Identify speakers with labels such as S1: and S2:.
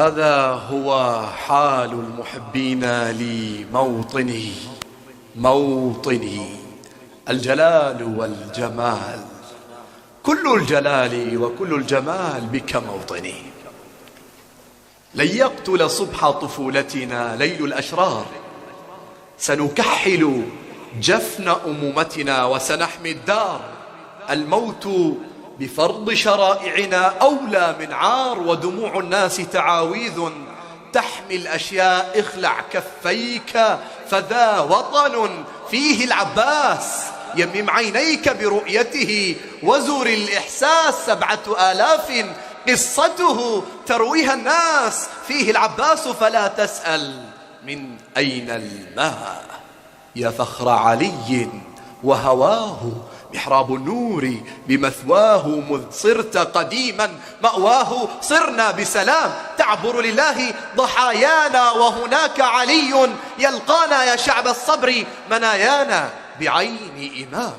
S1: هذا هو حال المحبين لي موطني الجلال والجمال، كل الجلال وكل الجمال بك موطني. لن يقتل صبح طفولتنا ليل الأشرار، سنكحل جفن أمومتنا وسنحمي الدار. الموت بفرض شرائعنا أولى من عار، ودموع الناس تعاويذ تحمي الأشياء. اخلع كفيك فذا وطن فيه العباس، يمم عينيك برؤيته وزر الإحساس. 7000 قصته ترويها الناس، فيه العباس فلا تسأل من أين الماء. يا فخر علي وهواه محراب النور بمثواه، مذ صرت قديما مأواه صرنا بسلام. تعبر لله ضحايانا وهناك علي يلقانا، يا شعب الصبر منايانا بعين إمام.